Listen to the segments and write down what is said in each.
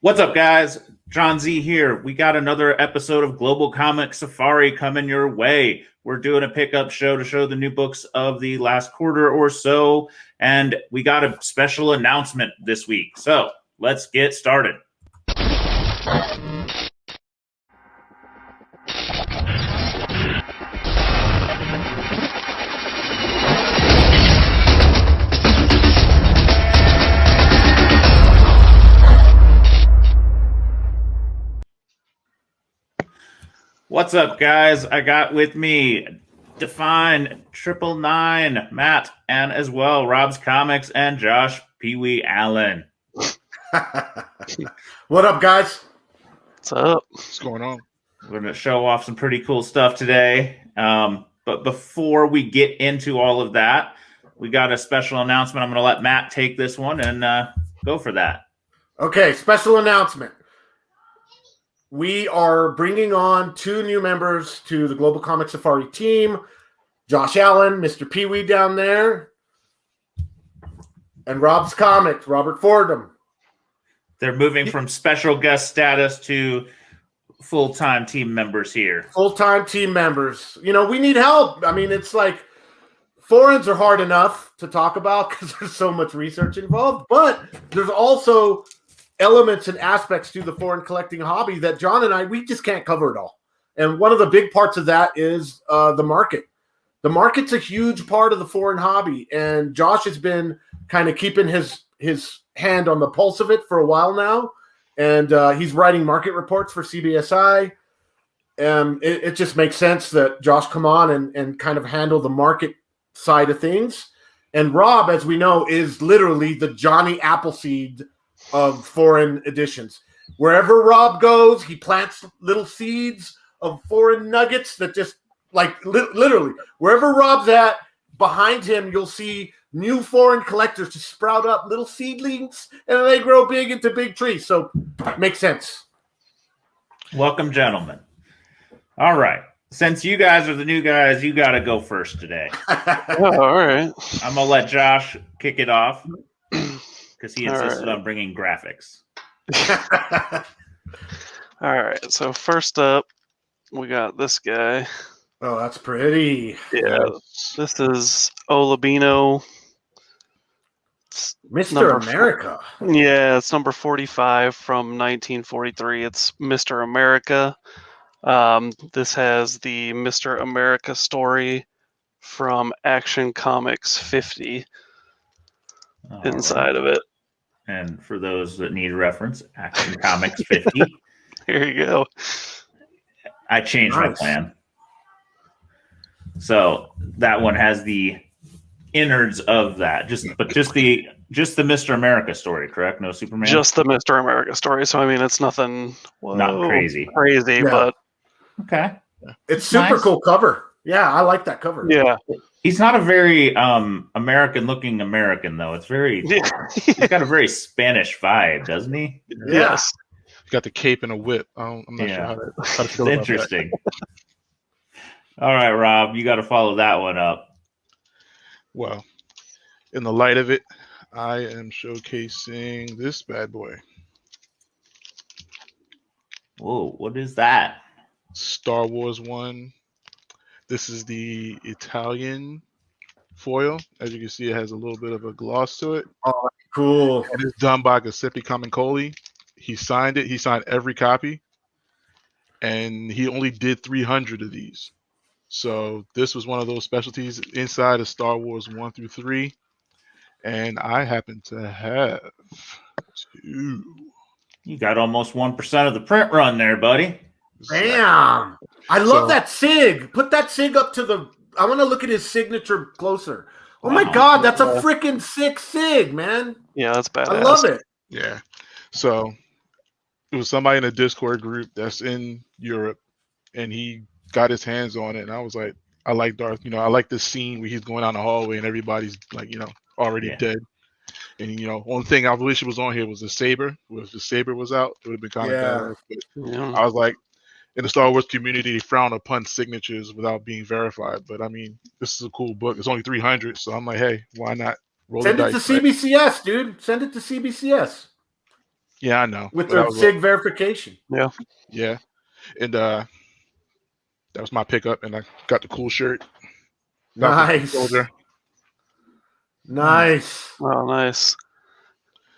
What's up, guys? Jon Z here. We got another episode of Global Comic Safari coming your way. We're doing a pickup show to show the new books of the last quarter or so, and we got a special announcement this week. So let's get started. What's up, guys? I got with me Define 999, Matt, and as well Rob's Comics and Josh Pee Wee Allen. What up, guys? What's up? What's going on? We're going to show off some pretty cool stuff today. But before we get into all of that, we got a special announcement. I'm going to let Matt take this one and go for that. Okay, special announcement. We are bringing on 2 new members to the Global Comic Safari team. Josh Allen, Mr. Pee Wee down there, and Rob's Comics, Robert Fordham. They're moving from special guest status to full-time team members here. Full-time team members. You know, we need help. I mean, it's like foreigns are hard enough to talk about because there's so much research involved, but there's also elements and aspects to the foreign collecting hobby that John and we just can't cover it all. And one of the big parts of that is the market. The market's a huge part of the foreign hobby, and Josh has been kind of keeping his hand on the pulse of it for a while now, and he's writing market reports for CBSI. It just makes sense that Josh come on and kind of handle the market side of things. And Rob, as we know, is literally the Johnny Appleseed of foreign editions. Wherever Rob goes, he plants little seeds of foreign nuggets that just literally wherever Rob's at, behind him you'll see new foreign collectors to sprout up little seedlings, and they grow big into big trees. So makes sense. Welcome, gentlemen. All right. Since you guys are the new guys, you got to go first today. Oh, all right. I'm going to let Josh kick it off because he insisted on bringing graphics. All right. So first up, we got this guy. Oh, that's pretty. Yeah. This is Olabino. Mr. America. Yeah, it's number 45 from 1943. It's Mr. America. This has the Mr. America story from Action Comics 50 inside of it. And for those that need a reference, Action Comics 50. Here you go. I changed my plan. So that one has the innards of that. Just the Mr. America story, correct? No Superman? Just the Mr. America story. So I mean it's nothing not crazy. Yeah. But okay. It's super cool cover. Yeah, I like that cover. Yeah. He's not a very American-looking American, though. It's very he's got a very Spanish vibe, doesn't he? Yeah. Yes. He's got the cape and a whip. I'm not sure how to feel about interesting. All right, Rob, you got to follow that one up. Well, in the light of it, I am showcasing this bad boy. Whoa, what is that? Star Wars 1. This is the Italian foil. As you can see, it has a little bit of a gloss to it. Oh, cool. And it's done by Giuseppe Camuncoli. He signed it. He signed every copy. And he only did 300 of these. So this was one of those specialties inside of Star Wars 1 through 3. And I happen to have 2. You got almost 1% of the print run there, buddy. Damn. I love that SIG. Put that SIG up to the... I want to look at his signature closer. Oh my God, that's a freaking sick SIG, man. Yeah, that's badass. I love it. Yeah. So it was somebody in a Discord group that's in Europe, and he got his hands on it, and I was like, I like Darth. I like this scene where he's going down the hallway and everybody's like, already dead. And only thing I wish it was on here was the saber. If the saber was out, it would have been kind of bad. I was like, in the Star Wars community, they frown upon signatures without being verified. But I mean, this is a cool book. It's only 300, so I'm like, hey, why not roll Send the it dice? to CBCS, dude. Send it to CBCS. Yeah, I know. with But their SIG verification. yeah, and that was my pickup, and I got the cool shirt. Nice. Soldier. Nice. Oh, nice.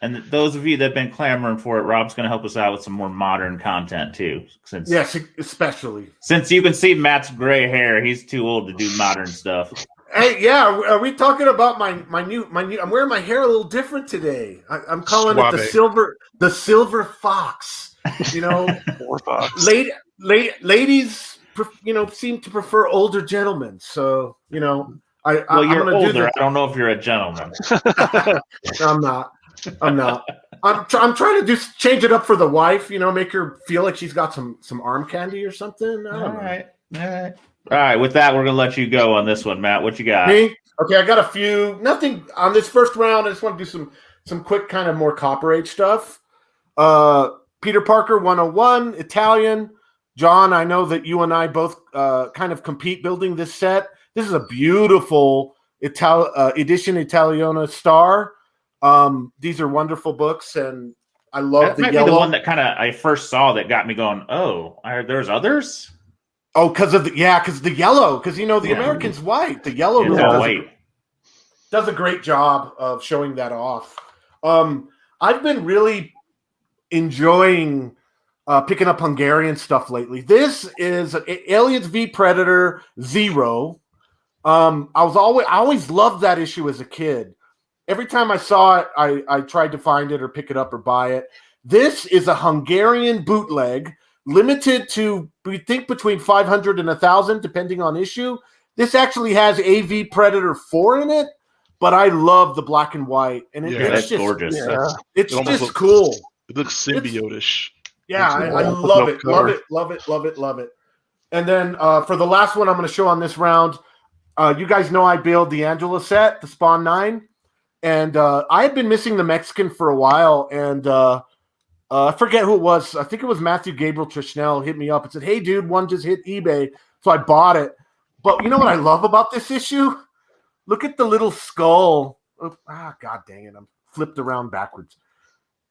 And those of you that have been clamoring for it, Rob's going to help us out with some more modern content too. Yes, especially. Since you can see Matt's gray hair, he's too old to do modern stuff. Hey, yeah, are we talking about my new? I'm wearing my hair a little different today. I'm calling it the silver fox. You know, Fox. ladies, seem to prefer older gentlemen. So you're I'm gonna older. I don't know if you're a gentleman. I'm not. I'm trying to change it up for the wife. Make her feel like she's got some arm candy or something. I don't know. All right. With that, we're gonna let you go on this one, Matt. What you got? Me? Okay, I got a few. Nothing on this first round. I just want to do some quick kind of more Copper Age stuff. Peter Parker 101, Italian. John, I know that you and I both kind of compete building this set. This is a beautiful edition Italiana Star. These are wonderful books, and I love the yellow. That might be the one that I first saw that got me going, oh, there's others? Oh, because the yellow. Because, the American's white. The yellow really does a great job of showing that off. I've been really enjoying picking up Hungarian stuff lately. This is Aliens v Predator 0. I always loved that issue as a kid. Every time I saw it, I tried to find it or pick it up or buy it. This is a Hungarian bootleg, limited to, we think, between 500 and 1,000, depending on issue. This actually has AV Predator 4 in it, but I love the black and white. And it's just gorgeous. Yeah, it's just cool. It looks symbiote-ish. Yeah, I love it. Love it. Love it. Love it. Love it. And then for the last one I'm going to show on this round, you guys know I build the Angela set, the Spawn 9. And I had been missing the Mexican for a while, and I forget who it was. I think it was Matthew Gabriel Trishnell hit me up and said, hey, dude, one just hit eBay. So I bought it. But you know what I love about this issue? Look at the little skull. God dang it. I'm flipped around backwards.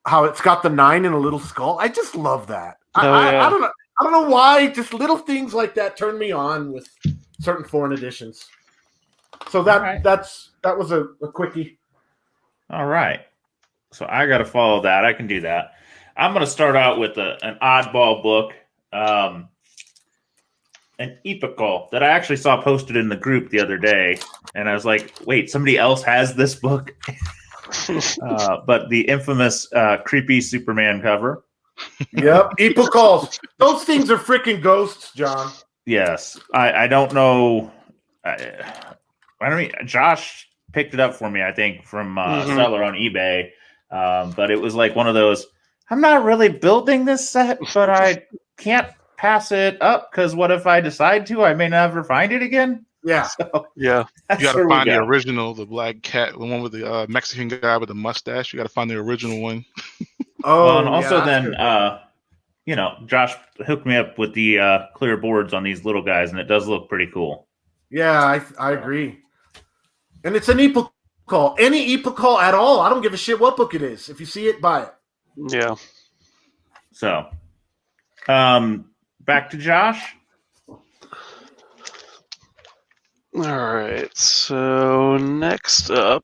How it's got the 9 and a little skull. I just love that. I don't know. I don't know why. Just little things like that turn me on with certain foreign editions. So that was a quickie. All right. So I got to follow that. I can do that. I'm going to start out with an oddball book, an epical that I actually saw posted in the group the other day. And I was like, wait, somebody else has this book? But the infamous creepy Superman cover. Yep. Epicals. Those things are freaking ghosts, John. Yes. I don't know. Josh picked it up for me, I think, from a seller on eBay. But it was like one of those, I'm not really building this set, but I can't pass it up because what if I decide to? I may never find it again. Yeah. So, yeah. You got to find the original, the black cat, the one with the Mexican guy with the mustache. You got to find the original one. And also then, Josh hooked me up with the clear boards on these little guys, and it does look pretty cool. Yeah, I agree. And it's an epical. Any epical at all. I don't give a shit what book it is. If you see it, buy it. Yeah. So, back to Josh. All right. So next up,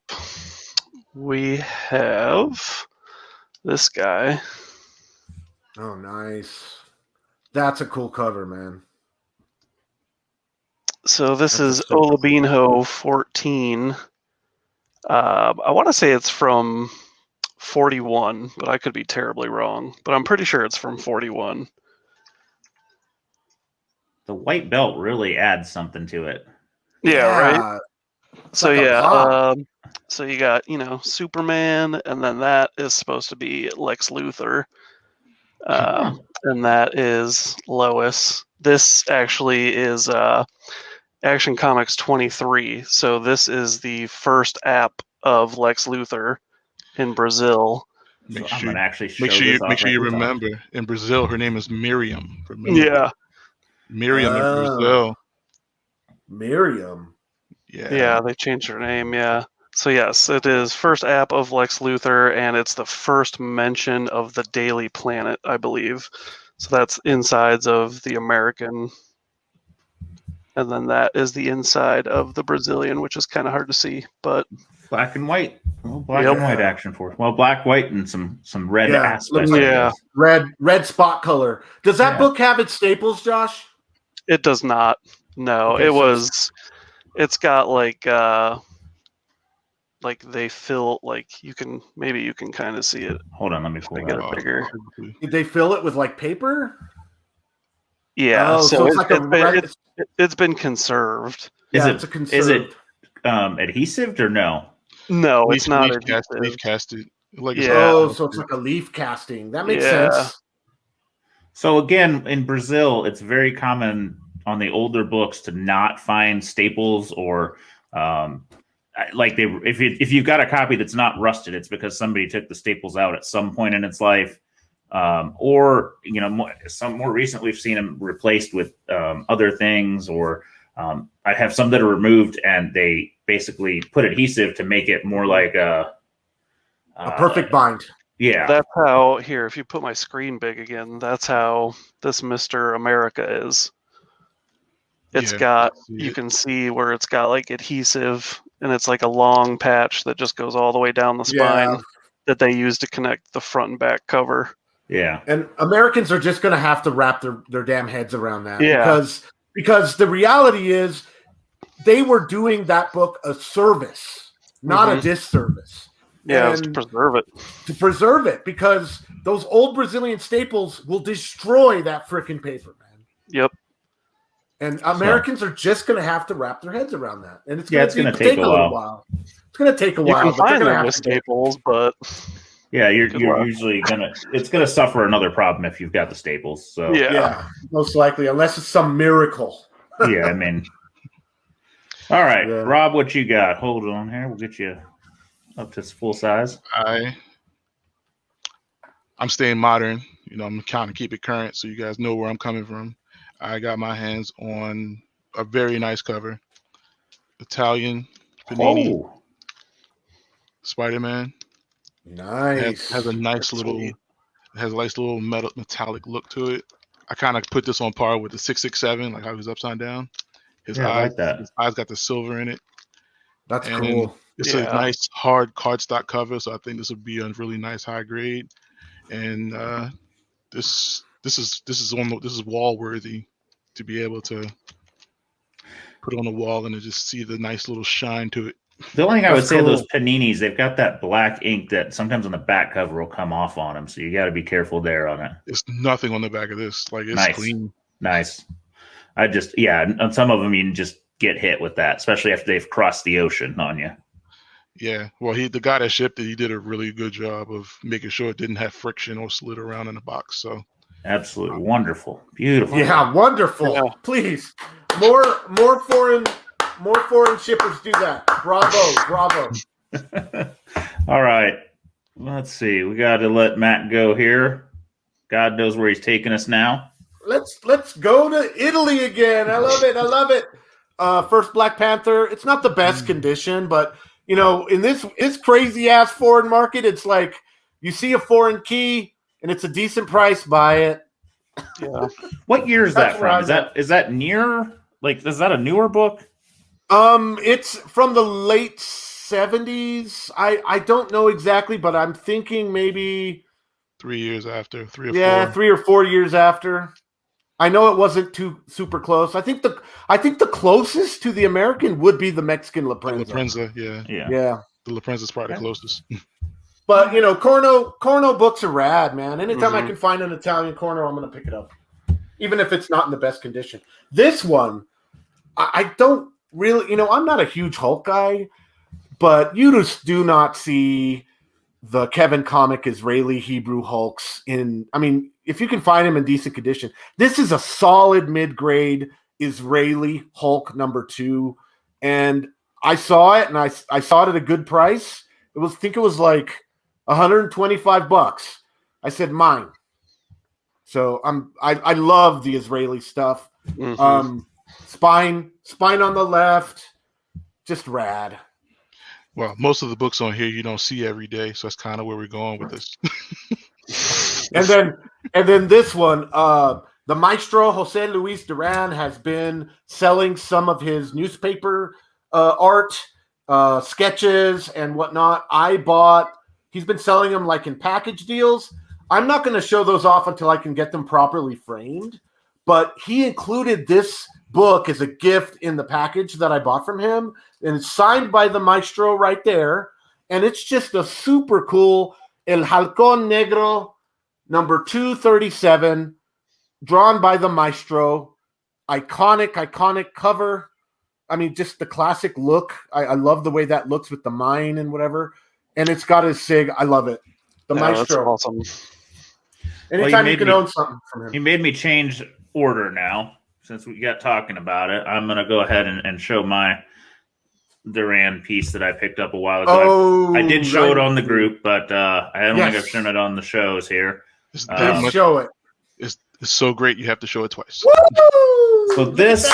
we have this guy. Oh, nice. That's a cool cover, man. So this is Olabinho 14. I want to say it's from 41, but I could be terribly wrong. But I'm pretty sure it's from 41. The white belt really adds something to it. Yeah. Right. So so you got Superman, and then that is supposed to be Lex Luthor, and that is Lois. This actually is Action Comics 23. So this is the first app of Lex Luthor in Brazil. Make sure you remember, in Brazil, her name is Miriam. Remember? Yeah. Miriam in Brazil. Miriam. Yeah. Yeah, they changed her name. Yeah. So yes, it is first app of Lex Luthor, and it's the first mention of the Daily Planet, I believe. So that's insides of the American, and then that is the inside of the Brazilian, which is kind of hard to see, but Black and white. Well, black Yep. and white action force. Well, black, white, and some red Yeah, aspects. looks like- I guess. Red spot color. Does that Yeah. book have its staples, Josh? it does not. No, Okay, it so was. It's got like they fill you can kind of see it. Hold on, let me pull I that get up. it bigger. Did they fill it with like paper? Yeah, Oh, so it's like a red. it's been conserved. Yeah, Is it's a it conserved. adhesive or no? No, it's not. Leaf casted. Like Yeah. Oh, so it's like a leaf casting. That makes Yeah. sense. So again, in Brazil, it's very common on the older books to not find staples or if you've got a copy that's not rusted, it's because somebody took the staples out at some point in its life, or some more recently we've seen them replaced with other things, or I have some that are removed and they basically put adhesive to make it more like a Perfect bind. Yeah, That's how. Here, if you put my screen big again, that's how this Mr. America is. It's got. You can see where it's got like adhesive, and it's like a long patch that just goes all the way down the spine that they use to connect the front and back cover. Yeah. And Americans are just going to have to wrap their damn heads around that. Yeah. Because the reality is they were doing that book a service, not a disservice. Yeah, it was to preserve it. To preserve it, because those old Brazilian staples will destroy that frickin' paper, man. Yep. And Americans are just going to have to wrap their heads around that. And it's going to take a little while. It's going to take a while. You can find them with staples, but yeah, you're usually it's gonna suffer another problem if you've got the staples. So yeah, most likely, unless it's some miracle. Yeah, I mean, all right, Yeah. Rob, what you got? Hold on here, we'll get you up to full size. I'm staying modern. I'm trying to keep it current so you guys know where I'm coming from. I got my hands on a very nice cover. Italian Panini Spiderman. Nice. Has a nice little metallic look to it. I kind of put this on par with the 667, like how he's upside down. His I like that. His eyes got the silver in it. That's cool. It's a nice hard cardstock cover, so I think this would be a really nice high grade. And this is wall worthy to be able to put on the wall and to just see the nice little shine to it. The only thing I would say, those paninis, they've got that black ink that sometimes on the back cover will come off on them, so you got to be careful there on it. There's nothing on the back of this. Like, it's clean. Nice. On some of them you can just get hit with that, especially after they've crossed the ocean on you. Yeah, well, the guy that shipped it, he did a really good job of making sure it didn't have friction or slid around in the box. So absolutely wonderful, beautiful. Yeah, wonderful. Yeah. Please, more foreign shippers do that. Bravo. All right, let's see. We got to let Matt go here. God knows where he's taking us now. Let's go to Italy again. I love it. First Black Panther. It's not the best condition, but in this crazy ass foreign market, it's like you see a foreign key and it's a decent price, buy it. Yeah. What year is that from? Is that near? Like, is that a newer book? It's from the late 70s. I don't know exactly, but I'm thinking maybe 3 years after, 3 or 4. Yeah, 3 or 4 years after. I know it wasn't too super close. I think the closest to the American would be the Mexican La Prensa. La Prensa, yeah. The La Prensa is probably the closest. But Corno books are rad, man. Anytime I can find an Italian Corno, I'm going to pick it up, even if it's not in the best condition. This one, I don't really, I'm not a huge Hulk guy, but you just do not see the Kevin comic Israeli Hebrew Hulks if you can find him in decent condition. This is a solid mid-grade Israeli Hulk #2, and I saw it, and I saw it at a good price. I think it was like $125. I said mine. So I love the Israeli stuff. Spine on the left, just rad. well, most of the books on here you don't see every day, so that's kind of where we're going with this. And then this one, the maestro Jose Luis Duran has been selling some of his newspaper art, sketches, and whatnot. He's been selling them like in package deals. I'm not going to show those off until I can get them properly framed, but he included this book as a gift in the package that I bought from him, and it's signed by the maestro right there, and it's just a super cool El Halcón Negro number 237, drawn by the maestro. Iconic cover. I mean, just the classic look. I love the way that looks with the mine and whatever, and it's got his sig. I love it. The maestro. That's awesome. Anytime you can own something from him. He made me change order now since we got talking about it. I'm going to go ahead and show my Duran piece that I picked up a while ago. Oh, I did show it on the group, but I don't think I've shown it on the shows here. Show it. It's so great you have to show it twice. Woo! So this,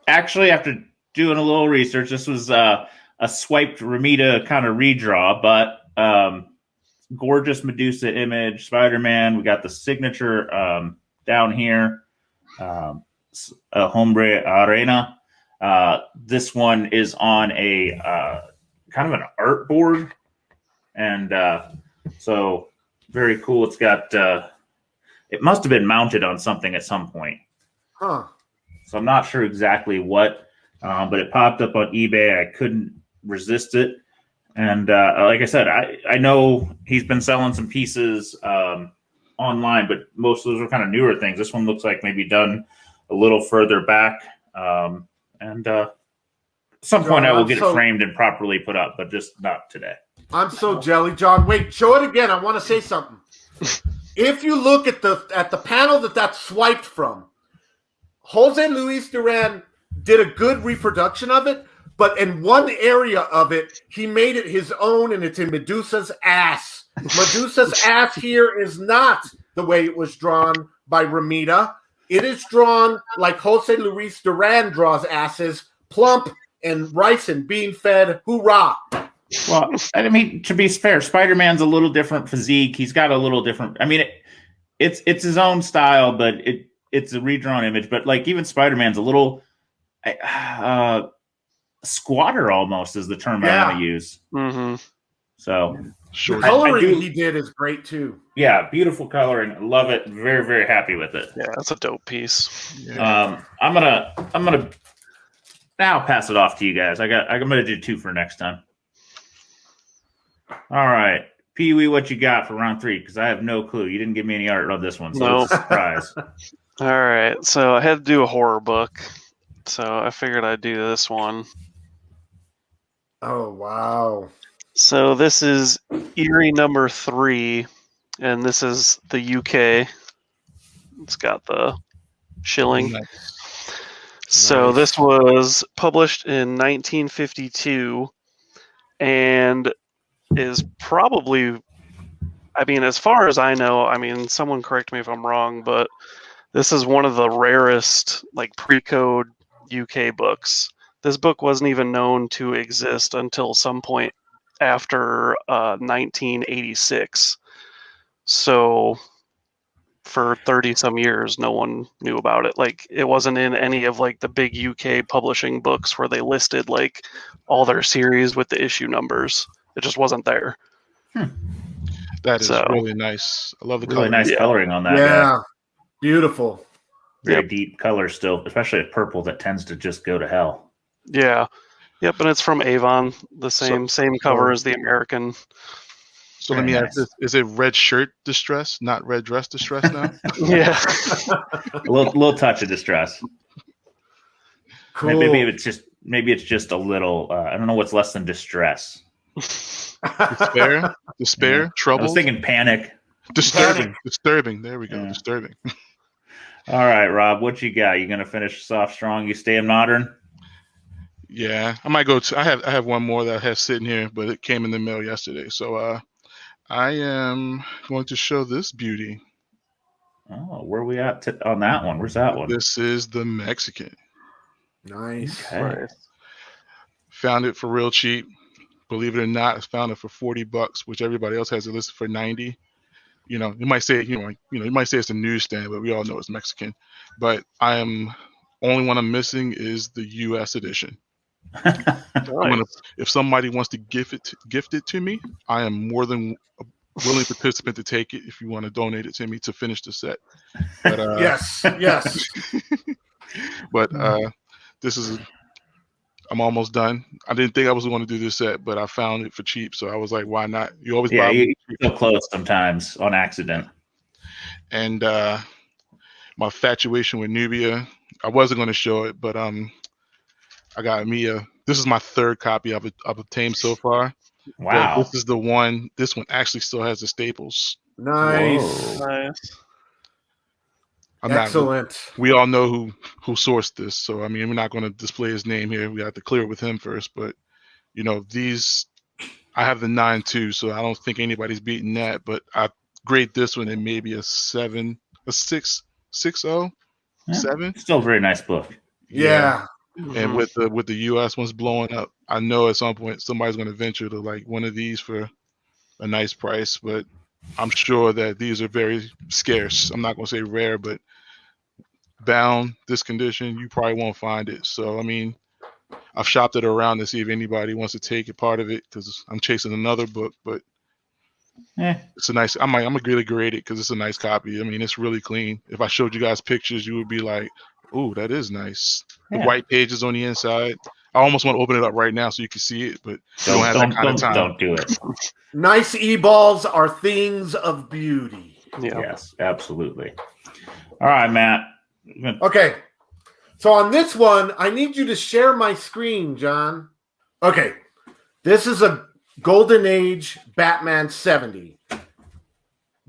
actually, after doing a little research, this was a swiped Ramita kind of redraw, but gorgeous Medusa image, Spider-Man. We got the signature down here, Hombre Arena. This one is on a kind of an art board, and so very cool. It's got it must have been mounted on something at some point. Huh. So I'm not sure exactly what, but it popped up on eBay. I couldn't resist it. And like I said, I know he's been selling some pieces online, but most of those are kind of newer things. This one looks like maybe done a little further back. And at some point I will get it framed and properly put up, but just not today. I'm so jelly, John. Wait, show it again. I want to say something. If you look at the panel that's swiped from, Jose Luis Duran did a good reproduction of it, but in one area of it, he made it his own, and it's in Medusa's ass. Medusa's ass here is not the way it was drawn by Ramita. It is drawn like Jose Luis Duran draws asses, plump and rice and bean fed. Hoorah! Well, I mean, to be fair, Spider-Man's a little different physique. He's got a little different. I mean, it's his own style, but it's a redrawn image. But like even Spider-Man's a little squatter almost is the term I want to use. Mm-hmm. So the coloring he did is great too. Yeah, beautiful coloring. Love it. Very, very happy with it. Yeah, that's a dope piece. Yeah. I'm gonna now pass it off to you guys. I'm gonna do 2 for next time. All right, Pee Wee, what you got for round 3? Because I have no clue. You didn't give me any art on this one, so it's a surprise. All right, so I had to do a horror book, so I figured I'd do this one. Oh wow! So this is Eerie number 3, and this is the UK. It's got the shilling. Nice. So this was published in 1952, and is probably, I mean, as far as I know, I mean, someone correct me if I'm wrong, but this is one of the rarest like pre-code UK books. This book wasn't even known to exist until some point after 1986. So for 30 some years, no one knew about it. Like it wasn't in any of like the big UK publishing books where they listed like all their series with the issue numbers. It just wasn't there. That is really nice. I love the really nice coloring on that. Yeah, beautiful. Very deep color still, especially a purple that tends to just go to hell. Yeah. Yep, and it's from Avon, the same cover as the American. So let me ask this: is it red shirt distress, not red dress distress now? Yeah, a little touch of distress. Cool. Maybe it's just a little. I don't know what's less than distress. Despair, trouble. I was thinking panic. Disturbing. There we go. Yeah. Disturbing. All right, Rob, what you got? You gonna finish soft strong? You staying modern? Yeah, I might go to. I have one more that I have sitting here, but it came in the mail yesterday. So I am going to show this beauty. Oh, where are we at on that one? Where's that one? This is the Mexican. Nice. Okay. Found it for real cheap. believe it or not, I found it for $40, which everybody else has it listed for 90. You know, you might say, you might say it's a newsstand, but we all know it's Mexican. But only one I'm missing is the U.S. edition. If somebody wants to gift it to me, I am more than a willing participant to take it. If you want to donate it to me to finish the set, but yes. But I'm almost done. I didn't think I was going to do this set, but I found it for cheap, so I was like, why not? You always buy. You so close sometimes on accident. And my infatuation with Nubia, I wasn't going to show it, but I got Mia. This is my third copy I've obtained so far. Wow. But this is the one. This one actually still has the staples. Nice. Whoa. Nice. Excellent. We all know who sourced this, so I mean, we're not going to display his name here. We have to clear it with him first. But you know, these, I have the 9.2, so I don't think anybody's beating that. But I grade this one in maybe a 7, a 6.0, 7. Still a very nice book. Yeah. And with the US ones blowing up, I know at some point somebody's going to venture to like one of these for a nice price. But I'm sure that these are very scarce. I'm not going to say rare, but bound this condition, you probably won't find it. So I mean, I've shopped it around to see if anybody wants to take a part of it because I'm chasing another book. But it's a nice. I'm gonna really grade it because it's a nice copy. I mean, it's really clean. If I showed you guys pictures, you would be like, "Oh, that is nice." The white pages on the inside. I almost want to open it up right now so you can see it, but you don't have that kind of time. Don't do it. Nice e-balls are things of beauty. Yeah. Yes, absolutely. All right, Matt. Okay. So on this one, I need you to share my screen, John. Okay. This is a Golden Age Batman 70.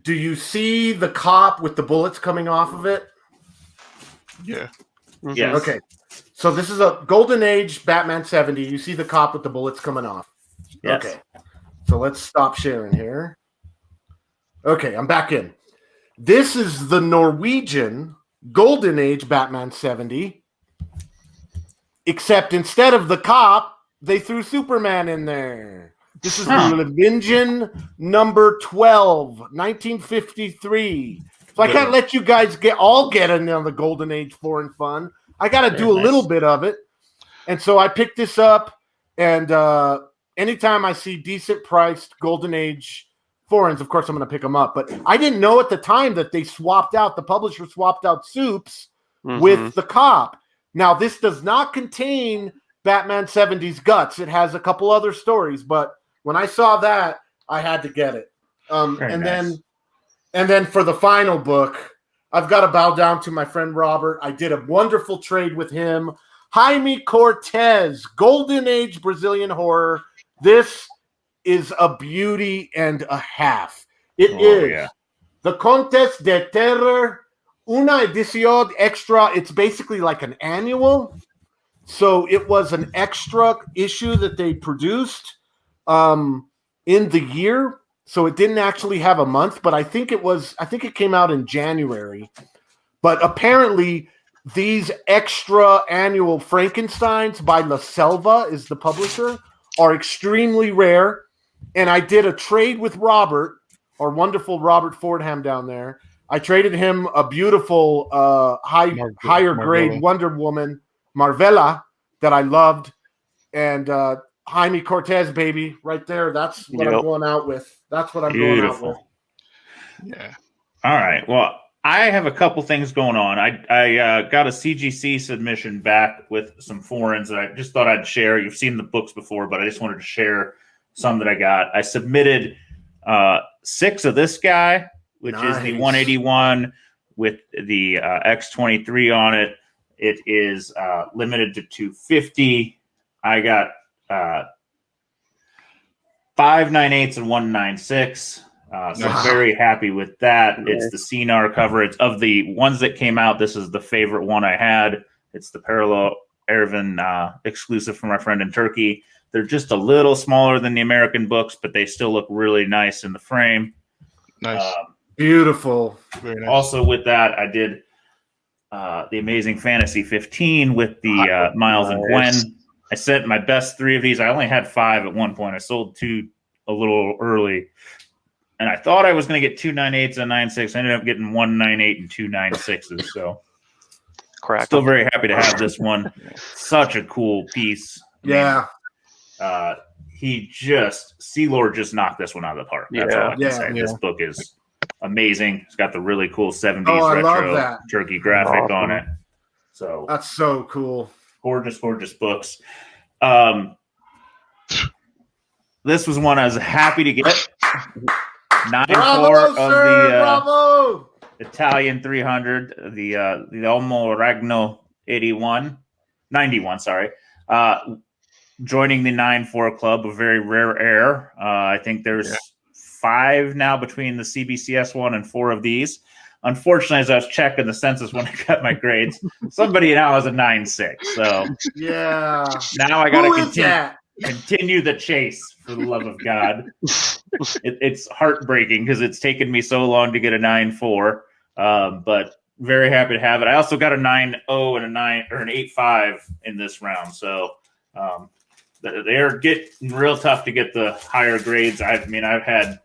Do you see the cop with the bullets coming off of it? Yeah. Yes. Okay. So this is a Golden Age Batman 70. You see the cop with the bullets coming off. Yes. Okay. So let's stop sharing here. Okay, I'm back in. This is the Norwegian Golden Age Batman 70. Except instead of the cop, they threw Superman in there. This is the Levingian number 12, 1953. So I can't let you guys get in on the Golden Age foreign fun. I got to do a little bit of it. And so I picked this up, and anytime I see decent priced Golden Age foreigns, of course I'm going to pick them up. But I didn't know at the time that they swapped out, the publisher swapped out Supes with the cop. Now, this does not contain Batman 70's guts. It has a couple other stories, but when I saw that, I had to get it. And then for the final book, I've got to bow down to my friend Robert. I did a wonderful trade with him. Jaime Cortez, Golden Age Brazilian horror. This is a beauty and a half. It is the Contes de Terror, una edición extra. It's basically like an annual. So it was an extra issue that they produced in the year. So it didn't actually have a month, but I think it came out in January. But apparently these extra annual Frankensteins by La Selva is the publisher are extremely rare. And I did a trade with Robert, our wonderful Robert Fordham down there. I traded him a beautiful higher grade Wonder Woman Marvella that I loved. And Jaime Cortez, baby, right there. That's what I'm going out with. That's what I'm going out with. Yeah. All right. Well, I have a couple things going on. I got a CGC submission back with some foreigns that I just thought I'd share. You've seen the books before, but I just wanted to share some that I got. I submitted 6 of this guy, which is the 181 with the X23 on it. It is limited to 250. I got 5 9/8 and 1 9/6. So I'm very happy with that. It's the CNR cover. It's of the ones that came out. This is the favorite one I had. It's the Parallel Ervin exclusive from our friend in Turkey. They're just a little smaller than the American books, but they still look really nice in the frame. Nice. Beautiful. Very nice. Also with that, I did the Amazing Fantasy 15 with the Miles and Gwen I sent my best 3 of these. I only had 5 at one point. I sold 2 a little early. And I thought I was going to get 2 9/8s and 9/6. I ended up getting 1 9/8 and 2 9/6s. So still very happy to have this one. Such a cool piece. Yeah. C-Lord just knocked this one out of the park. That's all I can say. This book is amazing. It's got the really cool 70s retro turkey graphic on it. So that's so cool. Gorgeous, gorgeous books. This was one I was happy to get. 9/4 of the Italian 300, the Elmo Ragno 91, sorry. Joining the 9/4 club, a very rare air. I think there's 5 now between the CBCS one and 4 of these. Unfortunately, as I was checking the census when I got my grades, somebody now has a 9/6. So yeah, now I got to continue the chase, for the love of God. It's heartbreaking because it's taken me so long to get a 9/4, but very happy to have it. I also got a 9/0 and an 8/5 in this round, so they're getting real tough to get the higher grades. I've had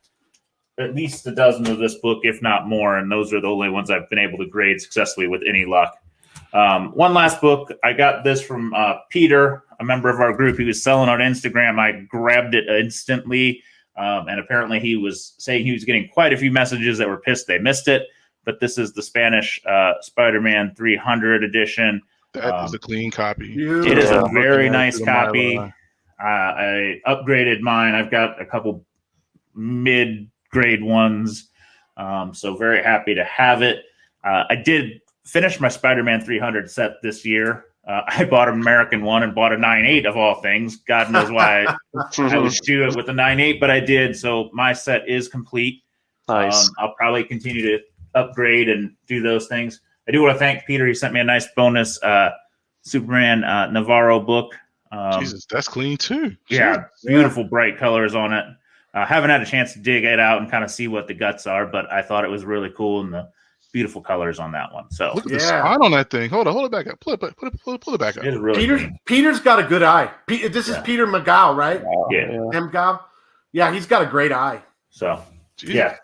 at least a dozen of this book, if not more, and those are the only ones I've been able to grade successfully with any luck. One last book, I got this from Peter, a member of our group. He was selling on Instagram. I grabbed it instantly, and apparently he was saying he was getting quite a few messages that were pissed they missed it. But this is the Spanish Spiderman 300 edition. That is a clean copy. It is a very nice copy. I upgraded mine. I've got a couple mid-grade ones, so very happy to have it. I did finish my Spider-Man 300 set this year. I bought an American one and bought a 9/8 of all things. God knows why I would do it with the 9/8, but I did. So my set is complete. Nice. I'll probably continue to upgrade and do those things. I do want to thank Peter. He sent me a nice bonus Superman Navarro book. Jesus, that's clean too. Yeah, beautiful bright colors on it. Haven't had a chance to dig it out and kind of see what the guts are, but I thought it was really cool and the beautiful colors on that one. So look at the spine on that thing. Hold it back up. Pull it back up. It's really Peter's got a good eye. This is Peter McGow, right? Yeah. McGow. Yeah, he's got a great eye. So Jesus. yeah.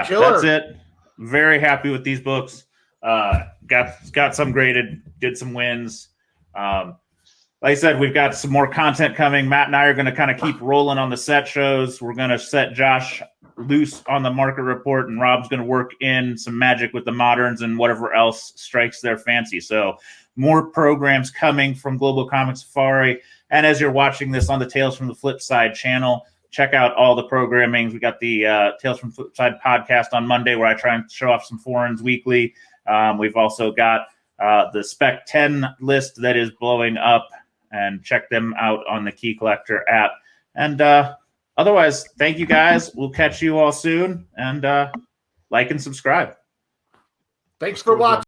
Killer. That's it. Very happy with these books. Got some graded, did some wins. Like I said, we've got some more content coming. Matt and I are going to kind of keep rolling on the set shows. We're going to set Josh loose on the market report, and Rob's going to work in some magic with the moderns and whatever else strikes their fancy. So more programs coming from Global Comic Safari. And as you're watching this on the Tales from the Flipside channel, check out all the programming. We got the Tales from Flipside podcast on Monday where I try and show off some foreigns weekly. We've also got the Spec 10 list that is blowing up, and check them out on the Key Collector app. And otherwise, thank you guys. We'll catch you all soon, and like and subscribe. Thanks for watching.